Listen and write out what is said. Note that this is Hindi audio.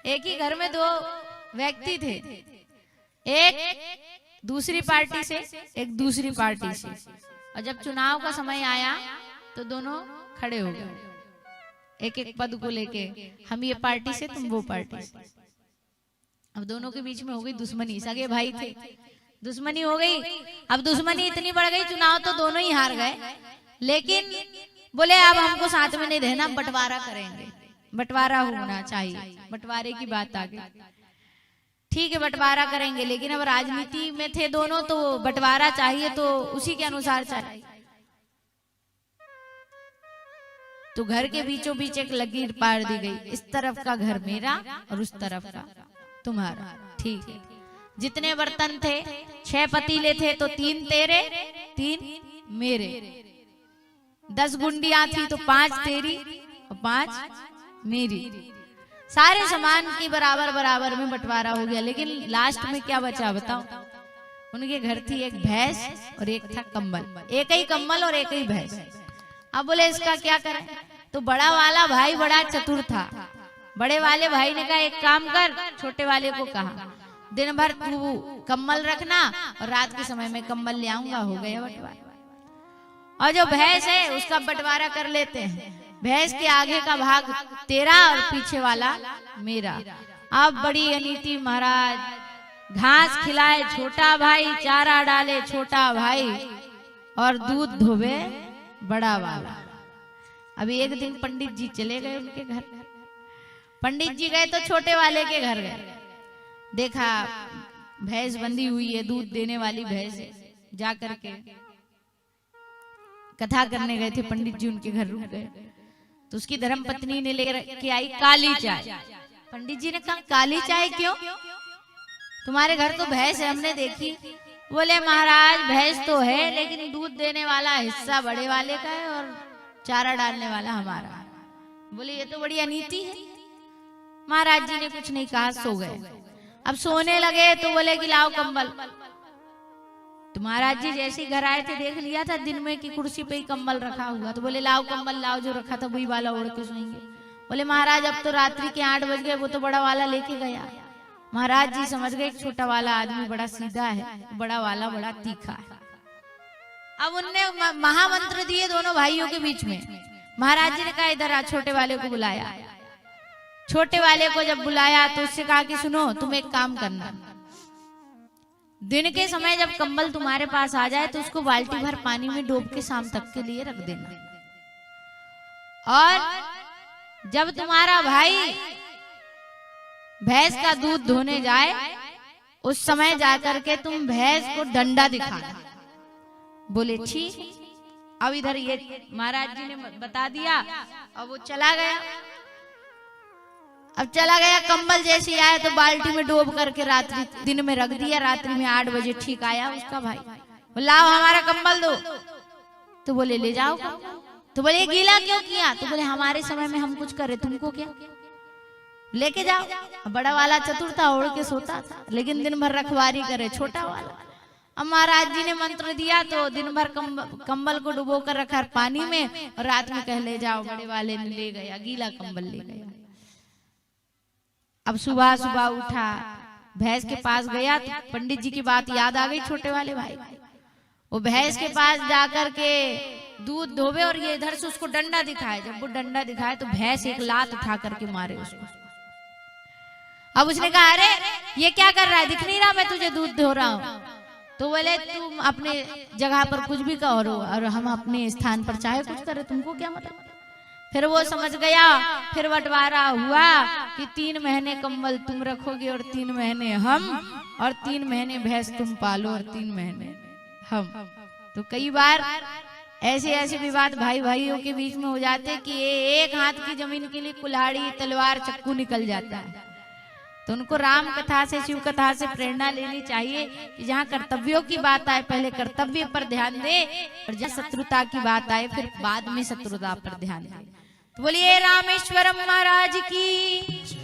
एक ही घर में दो व्यक्ति थे, एक दूसरी पार्टी से, एक दूसरी पार्टी से। और जब चुनाव का समय आया तो दोनों खड़े हो गए, एक एक पद को लेके, हम ये पार्टी से, तुम वो पार्टी से। अब दोनों के बीच में हो गई दुश्मनी, सगे भाई थे, दुश्मनी हो गई। अब दुश्मनी इतनी बढ़ गई, चुनाव तो दोनों ही हार गए, लेकिन बोले अब हमको साथ में नहीं रहना, बंटवारा करेंगे, बंटवारा होना चाहिए, बंटवारे की बात आ गई। ठीक है बंटवारा करेंगे, लेकिन अब राजनीति में थे दोनों तो बंटवारा चाहिए, तो उसी के अनुसार चले। तो घर के बीचों बीच एक लकीर पार दी गई, इस तरफ का घर मेरा और उस तरफ का तुम्हारा। ठीक है, जितने बर्तन थे, 6 पतीले थे तो 3 तेरे 3 मेरे, 10 गुंडियां थी तो 5 तेरी और 5 मेरी। सारे सामान की बराबर बराबर में बंटवारा हो गया। लेकिन लास्ट में क्या बचा बताओ? उनके घर थी एक भैंस और एक था कम्बल, एक ही कम्बल और एक ही भैंस। अब बोले इसका क्या करें? तो बड़ा वाला भाई बड़ा चतुर था। बड़े वाले भाई ने कहा एक काम कर, छोटे वाले को कहा दिन भर तू कम्बल रखना और रात के समय में कम्बल ले आऊंगा, हो गया बंटवारा। और जो भैंस है उसका बंटवारा कर लेते हैं, भैंस के आगे का भाग तेरा और पीछे वाला मेरा। अब बड़ी अनीति महाराज, घास खिलाए छोटा भाई, चारा डाले छोटा भाई और दूध धोवे बड़ा वाला। अभी एक दिन पंडित जी चले गए उनके घर, पंडित जी गए तो छोटे वाले के घर गए, देखा भैंस बंधी हुई है, दूध देने वाली भैंस है। जा करके कथा करने गए थे पंडित जी, उनके घर रुक गए तो उसकी धर्म पत्नी ने लेकर आई काली चाय। पंडित जी ने कहा काली चाय क्यों? तुम्हारे घर तो भैंस है, हमने देखी। बोले महाराज भैंस तो है, लेकिन दूध देने वाला हिस्सा बड़े वाले का है और चारा डालने वाला हमारा। बोले ये तो बड़ी अनीति है। महाराज जी ने कुछ नहीं कहा, सो गए। अब सोने लगे तो बोले कि लाओ कंबल। तो महाराज जी जैसे ही घर आए थे देख लिया था दिन में कि कुर्सी पे ही कंबल रखा हुआ, तो बोले लाओ कंबल लाओ, जो रखा था वही वाला ओढ़ के सोएंगे। बोले महाराज अब तो रात्रि के 8 बज गए, वो तो बड़ा वाला लेके गया। महाराज जी समझ गए छोटा वाला आदमी बड़ा सीधा है, बड़ा वाला बड़ा तीखा है। अब उनने महामंत्र दिए दोनों भाइयों के बीच में। महाराज जी ने कहा इधर आ, छोटे वाले को बुलाया। छोटे वाले को जब बुलाया तो उससे कहा कि सुनो तुम एक काम करना, दिन के समय जब कंबल तुम्हारे पास आ जाए तो उसको बाल्टी भर पानी में डूब के शाम तक के लिए रख देना, और जब तुम्हारा भाई भैंस का दूध धोने जाए उस समय जाकर के तुम भैंस को डंडा दिखाना। बोले ठीक। अब इधर ये महाराज जी ने बता दिया और वो चला गया। अब चला गया, कंबल जैसे आया तो बाल्टी में डूब करके रात्रि दिन में रख दिया। रात्रि में 8 बजे ठीक आया उसका भाई, लाओ हमारा कंबल दो। तो बोले ले जाओ। तो बोले गीला क्यों किया? तो बोले हमारे समय में हम कुछ करे, तुमको क्या, लेके जाओ। बड़ा वाला चतुर था, ओढ़ के सोता था, लेकिन दिन भर रखवारी करे छोटा वाला। अब महाराज जी ने मंत्र दिया तो दिन भर कंबल को डुबो कर रखा पानी में, और रात में कह ले जाओ। बड़े वाले ने ले गया, गीला कंबल ले गया। अब सुबह सुबह उठा, भैंस के पास गया तो पंडित जी की बात याद आ गई छोटे वाले भाई। वो भैंस के पास जाकर के दूध धोवे और ये इधर से उसको डंडा दिखाए। जब वो डंडा दिखाए तो भैंस एक लात उठा करके मारे उसको। अब उसने कहा अरे ये क्या कर रहा है, दिख नहीं रहा मैं तुझे दूध धो रहा हूँ? तो बोले तुम अपने जगह पर कुछ भी करो और हम अपने स्थान पर चाहे कुछ करें, तुमको क्या मतलब। फिर वो समझ गया। फिर बंटवारा हुआ कि 3 महीने कंबल तुम रखोगे और 3 महीने हम, और 3 महीने भैंस तुम पालो और 3 महीने हम। तो कई बार ऐसे ऐसे विवाद भाई भाइयों के बीच में हो जाते कि एक हाथ की जमीन के लिए कुल्हाड़ी तलवार चाकू निकल जाता है। तो उनको राम कथा से शिव कथा से प्रेरणा लेनी चाहिए कि जहाँ कर्तव्यों की बात आए पहले कर्तव्य पर ध्यान दे, और जहाँ शत्रुता की बात आए फिर बाद में शत्रुता पर ध्यान दे। तो बोलिए रामेश्वरम महाराज की।